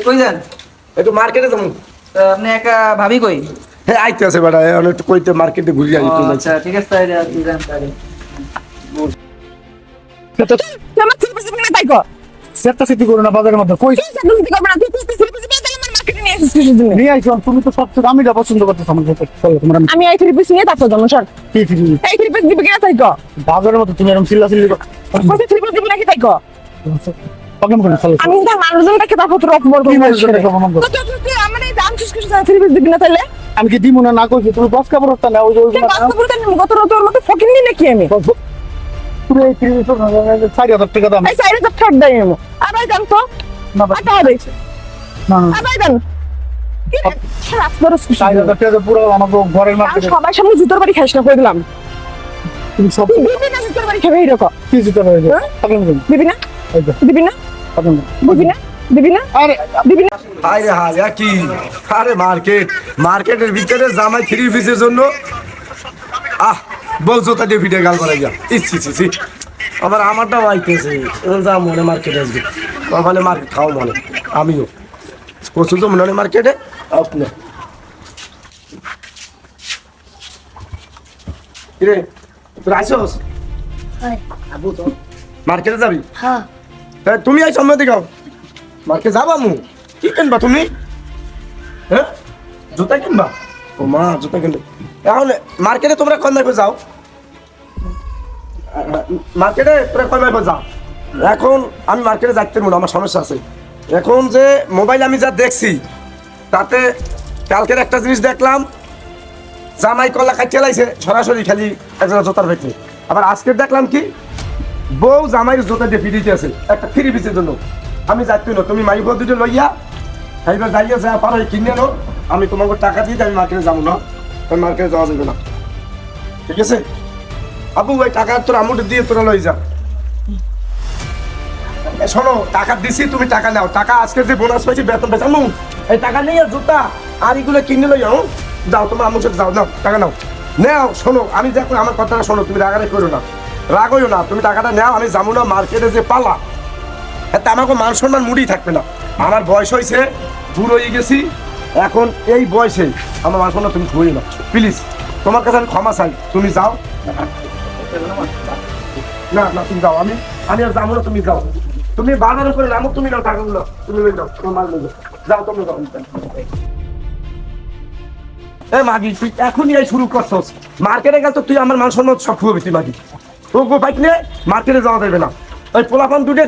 কই যান? একটু মার্কেটে যাবো। আপনি একা ভাবি কই? হ্যাঁ আইতে আছে বেটা, একটু কইতে মার্কেটে ঘুরে যাই একটু। আচ্ছা ঠিক আছে তাইলে আপনি যান তাইলে। আমার ছেলে পেছনে তাই কর। সেটটা সেটি করো না বাজারের মধ্যে কই তুই চাকরি দিতে করবে না, তুই ছেলে পেছনে তাহলে আমার মার্কেটে নিয়ে আসিস কিসের জন্য? নিয়ে আইছো, তুমি তো সবচেয়ে দামিটা পছন্দ করতেছ আমার কাছে। চলো তোমার আমি আমি এই থ্রি পিস নিয়ে তারপর যাবো স্যার। কি ফিরি এই থ্রি পিস দিবে কিনা তাই কর। বাজারের মধ্যে তুমি এরকম চিল্লাচিল্লি করো। কত থ্রি পিস দিবে নাকি তাই কর। প্রবলেম করে চলো। আমি তার মানুষজনটাকে তারপর তোর অপমান কি করবো। মানুষজনটাকে অপমান করবো? তুই আমার এই দাম শেষ কিছু থ্রি পিস দিবি না তাহলে? আমি কি দিব না কইছি, তুমি বস কাপড়টা নাও ওই তুই বাস্তব বলতে গত তোর মতো ফকির নি নাকি আমি? তুমি এই 3000 টাকা দাম। এই সাইডে তো ঠক দেই আমি। আবার দাম তো না আটা হবে। না না আবার দাম। কি রাস্তার 4000 টাকা পুরো আমাকে ঘরের মার্কেটে সবাই সামনে জুতোর বাড়ি খাইস না করে দিলাম। তুমি সব তুই দিবি না জুতোর বাড়ি খাবে এরকম? কি জিতে পারবে। হ্যাঁ? প্রবলেম করে দিবি না? দিবি না? প্রবলেম করে দিবি না? দিবি না? আরে দিবি না? হাই রে হাই, কি আরে মার্কেটের ভিতরে জামাই 3 পিসের জন্য বলছো তা দিয়ে ভিডিও গাল করা যা ইচ্ছি আমারটাও আইতেছে যা মনে মার্কেটে আসবে তাহলে মার্কেট খাও মনে আমিও কচু তো মনে মার্কেটে আপনি কিরে তোর আইসস মার্কেটে যাবি? হ্যাঁ তুমি আই সামনে দেখাও মার্কেট যাবা মু কি কিনবা তুমি? হ্যাঁ জুতা কিনবা? ও মা জুতা কিনবে এখন মার্কেটে তোমরা কোন দেখো যাও? মার্কেটে তোমরা কোন দেখো যাও? এখন আমি মার্কেটে যাইতে মনে আমার সমস্যা আছে। এখন যে মোবাইল আমি যা দেখছি তাতে কালকের একটা জিনিস দেখলাম, জামাই কলা খাই চালাইছে সরাসরি খালি একজন জোতার ব্যক্তি। আবার আজকে দেখলাম কি বউ জামাইয়ের জোতা দিয়ে ফিরিতে আছে একটা 3 পিসের জন্য। আমি যাইতে না, তুমি মাই বউ দুটো লইয়া এইবার যাইয়া যা পারো কিনে নো, আমি তোমাকে টাকা দিয়ে আমি মার্কেটে যাবো না, তুমি মার্কেটে যাওয়া যাবে না, ঠিক আছে? আবু ওই টাকা তোর আমুটা দিয়ে তোরা লই যা। শোনো টাকা দিছি, তুমি টাকা নাও, টাকা আজকে যে বোনাস পাইছি বেতন পেছানো এই টাকা নিয়ে জুতা আর এগুলো কিনে লই যাও, তোমার আমুর সাথে যাও, নাও টাকা নাও নাও। শোনো আমি দেখো আমার কথাটা শোনো, তুমি রাগারাগি করো না, রাগইও না, তুমি টাকাটা নাও, আমি যাবো না মার্কেটে যে পালা এতে আমাকে মান সম্মান মুড়ি থাকবে না। আমার বয়স হয়েছে, বুড়ো হয়ে গেছি, এখন এই বয়সে আমার মান সম্মান তুমি ধরি না, প্লিজ তোমার কাছে আমি ক্ষমা চাই, তুমি যাও। না না তুমি যাও, আমি আর যাবো না, তুমি যাও, তুমি বাজার করে নামো, তুমি নাও টাকাগুলো, তুমি লই যাও, তোমার মাল লই যাও, যাও তুমি যাও। এ মাগি তুই এখনই এই শুরু করছস, মার্কেটে গেল তো তুই আমার মান সম্মান সব খুবই তুই মাগি, ও বাইক নিয়ে মার্কেটে যাওয়া যাবে না, ওই পোলাপান দুটো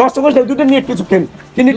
নষ্ট করিস, দুটো নিয়ে কিছু কেন।